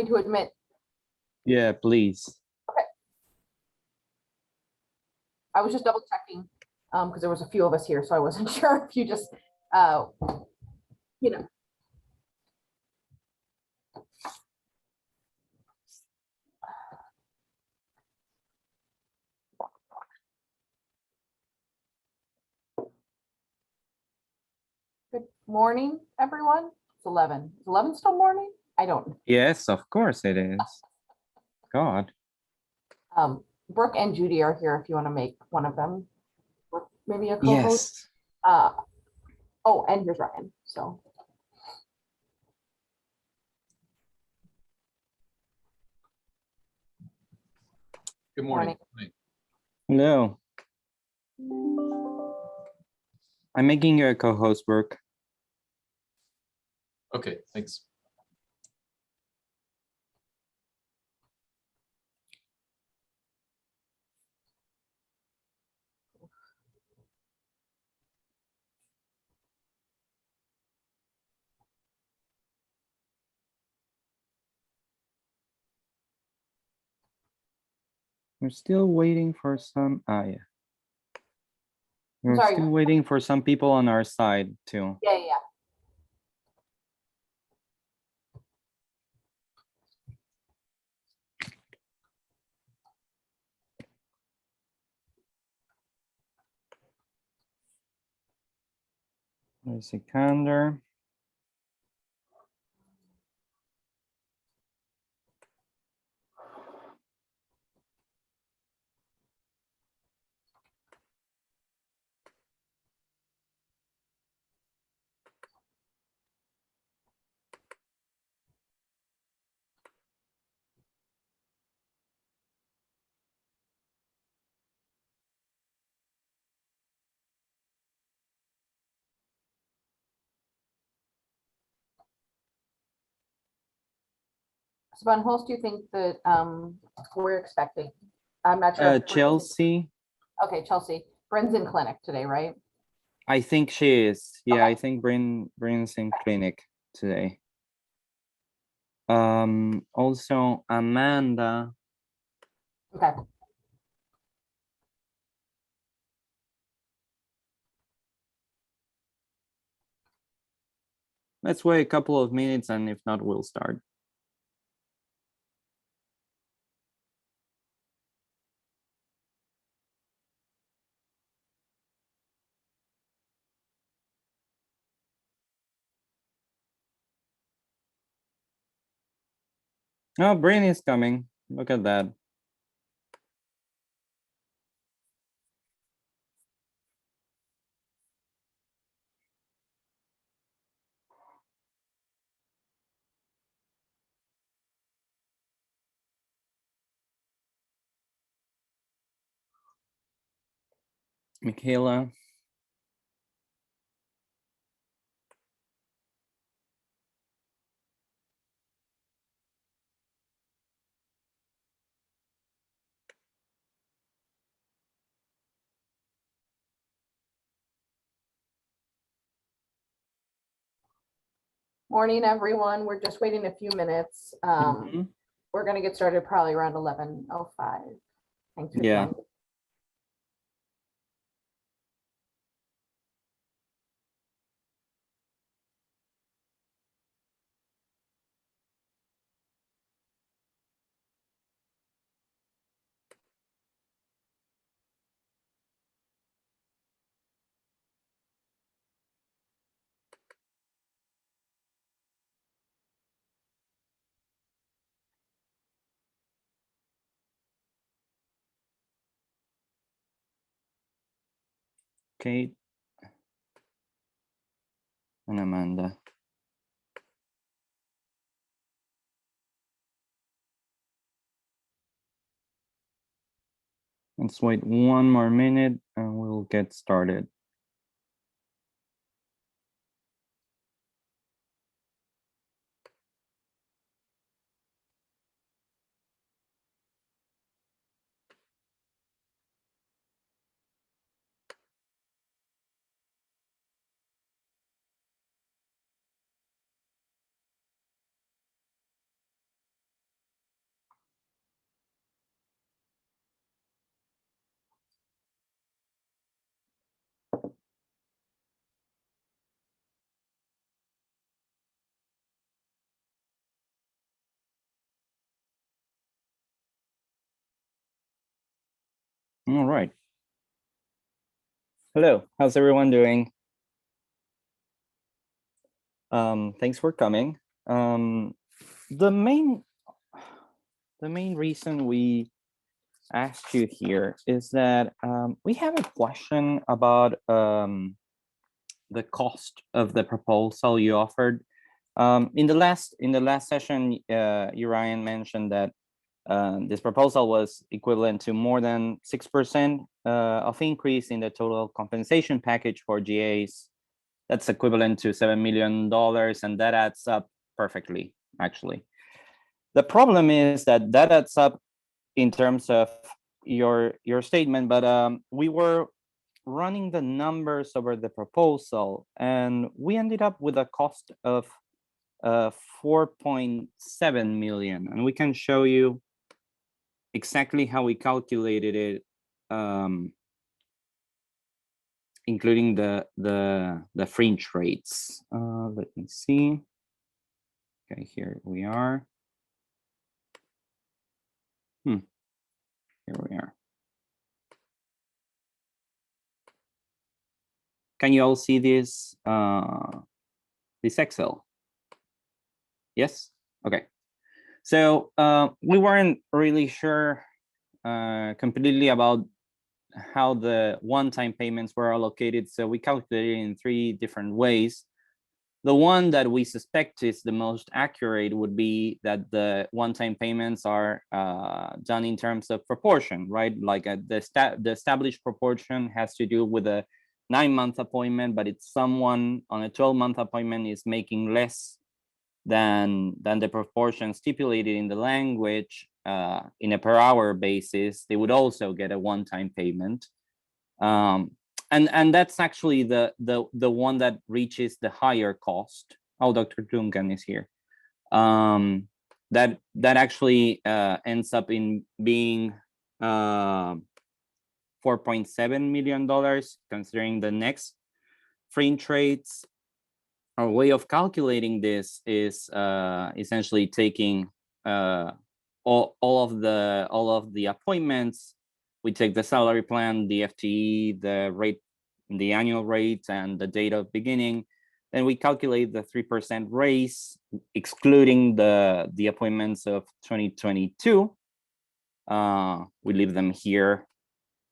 me to admit? Yeah, please. Okay. I was just double checking, because there was a few of us here, so I wasn't sure if you just, you know. Good morning, everyone. It's 11. Is 11 still morning? I don't know. Yes, of course it is. God. Brooke and Judy are here if you want to make one of them maybe a co-host. Yes. Oh, and here's Ryan. So Good morning. Hello. I'm making you a co-host, Brooke. Okay, thanks. We're still waiting for some. Yeah. We're sorry. still waiting for some people on our side too. Yeah. There's a calendar. So Van Holst, do you think that we're expecting? I'm not sure. if Bryn's- Chelsea. Okay, Chelsea. Bryn's in clinic today, right? I think she is. Yeah, Okay. I think Bryn's in clinic today. Also Amanda. Okay. Let's wait a couple of minutes, and if not, we'll start. Oh, Bryn is coming. Look at that. Michaela. Morning, everyone. We're just waiting a few minutes. Mhm. We're going to get started probably around 11:05. Thanks for Yeah. joining. Kate and Amanda. Let's wait one more minute and we'll get started. All right. Hello, how's everyone doing? Thanks for coming. The main reason we asked you here is that we have a question about the cost of the proposal you offered. In the last session, Ryan mentioned that this proposal was equivalent to more than 6% of increase in the total compensation package for GAs. That's equivalent to $7 million, and that adds up perfectly, actually. The problem is that adds up in terms of your statement, but we were running the numbers over the proposal, and we ended up with a cost of 4.7 million, and we can show you exactly how we calculated it, including the fringe rates. Let me see. Okay, here we are. Here we are. Can you all see this this Excel? Yes. Okay. So we weren't really sure completely about how the one-time payments were allocated, so we calculated in 3 different ways. The one that we suspect is the most accurate would be that the one-time payments are done in terms of proportion, right? Like the established proportion has to do with a 9-month appointment, but it's someone on a 12-month appointment is making less than the proportion stipulated in the language in a per hour basis, they would also get a one-time payment. And that's actually the one that reaches the higher cost. Oh, Dr. Duncan is here. That actually ends up in being $4.7 million, considering the next fringe rates. Our way of calculating this is essentially taking all of the appointments. We take the salary plan, the FTE, the rate, the annual rate, and the date of beginning. Then we calculate the 3% raise, excluding the appointments of 2022. We leave them here.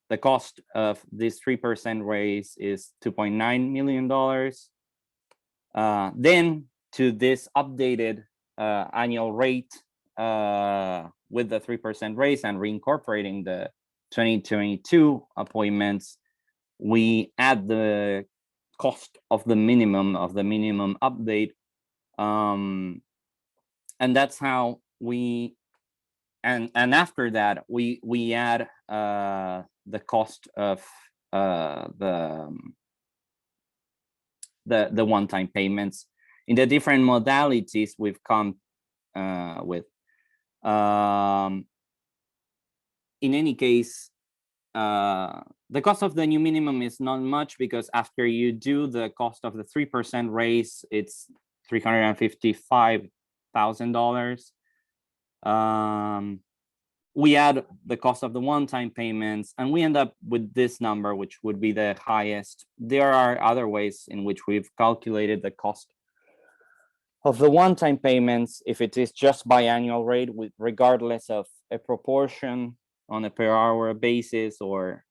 The cost of this 3% raise is $2.9 million. Then to this updated annual rate with the 3% raise and reincorporating the 2022 appointments, we add the cost of the minimum update, and that's how we and after that we add the cost of the one-time payments in the different modalities we've come with. In any case, the cost of the new minimum is not much, because after you do the cost of the 3% raise, it's $355,000. We add the cost of the one-time payments, and we end up with this number, which would be the highest. There are other ways in which we've calculated the cost of the one-time payments, if it is just biannual rate, with regardless of a proportion on a per hour basis, or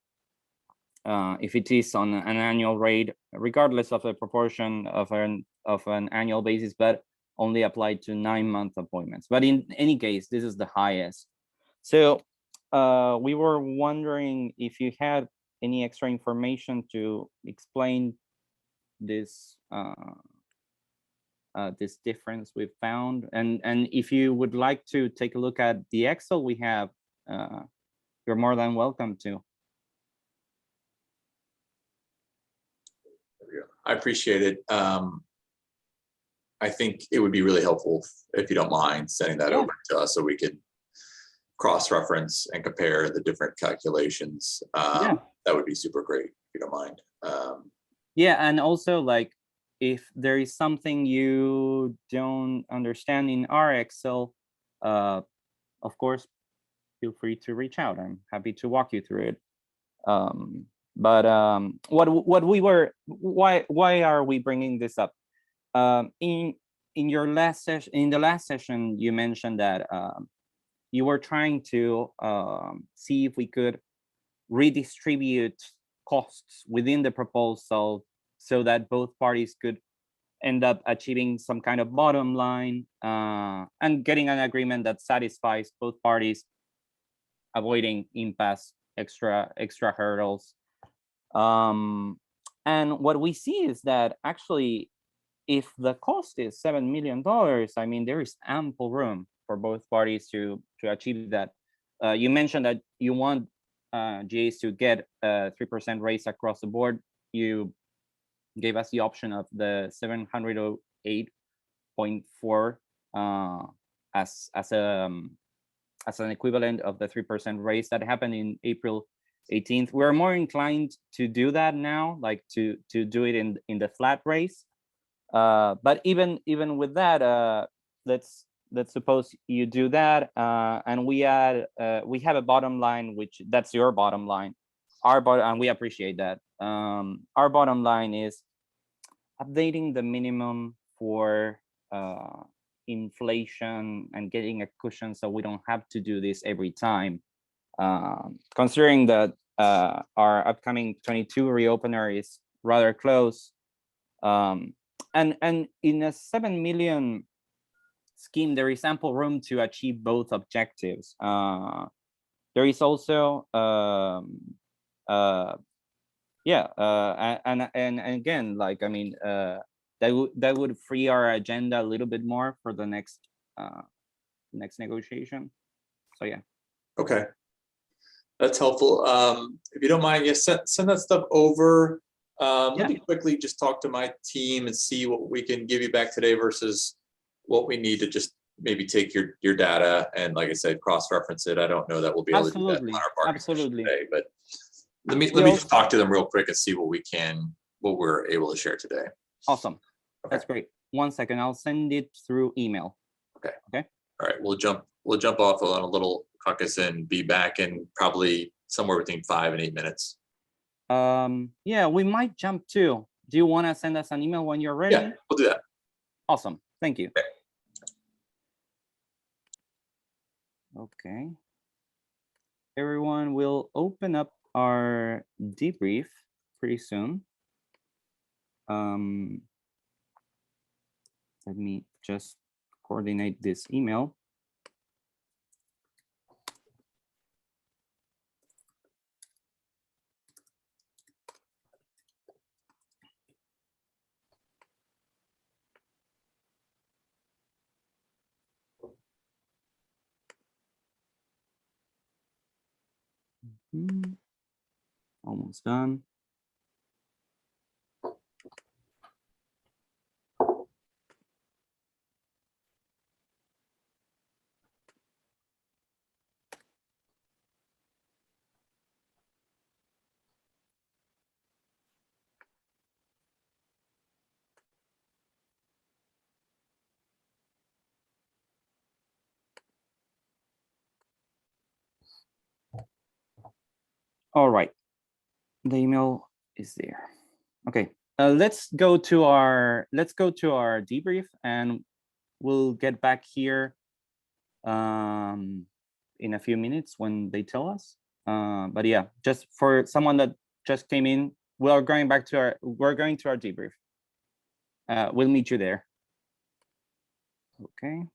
if it is on an annual rate, regardless of the proportion of an annual basis, but only applied to 9-month appointments. But in any case, this is the highest. So we were wondering if you had any extra information to explain this this difference we've found, and if you would like to take a look at the Excel we have, you're more than welcome to. I appreciate it. I think it would be really helpful if you don't mind sending that over to us so we can cross-reference and compare the different calculations. That would be super great if you don't mind. Yeah, and also, like, if there is something you don't understand in our Excel, of course, feel free to reach out. I'm happy to walk you through it. What we were, why are we bringing this up? In your last session, in the last session, you mentioned that you were trying to see if we could redistribute costs within the proposal so that both parties could end up achieving some kind of bottom line and getting an agreement that satisfies both parties, avoiding impasse, extra hurdles. And what we see is that actually, if the cost is $7 million, I mean, there is ample room for both parties to achieve that. You mentioned that you want GAs to get a 3% raise across the board. You gave us the option of the 708.4 as an equivalent of the 3% raise that happened in April 18th. We're more inclined to do that now, like to do it in the flat raise. But even with that, let's suppose you do that, and we have a bottom line, which that's your bottom line. And we appreciate that. Our bottom line is updating the minimum for inflation and getting a cushion so we don't have to do this every time. Considering that our upcoming 22 reopener is rather close, and in a 7 million scheme, there is ample room to achieve both objectives. There is also and again, like, I mean, that would free our agenda a little bit more for the next negotiation. So yeah. Okay, that's helpful. If you don't mind, yes, send that stuff over. Let me quickly just talk to my team and see what we can give you back today versus what we need to just maybe take your data and, like I said, cross-reference it. I don't know that we'll be able to do that on our bargaining session today, but let me just talk to them real quick and see what we're able to share today. Awesome. Okay. That's great. 1 second, I'll send it through email. Okay. Okay. All right, we'll jump off on a little caucus and be back in probably somewhere between 5 and 8 minutes. Yeah, we might jump too. Do you want to send us an email when you're ready? Yeah, we'll do that. Awesome. Thank you. Okay. Okay. Everyone will open up our debrief pretty soon. Let me just coordinate this email. Almost done. All right, the email is there. Okay, let's go to our debrief, and we'll get back here in a few minutes when they tell us. But yeah, just for someone that just came in, we're going to our debrief. We'll meet you there. Okay.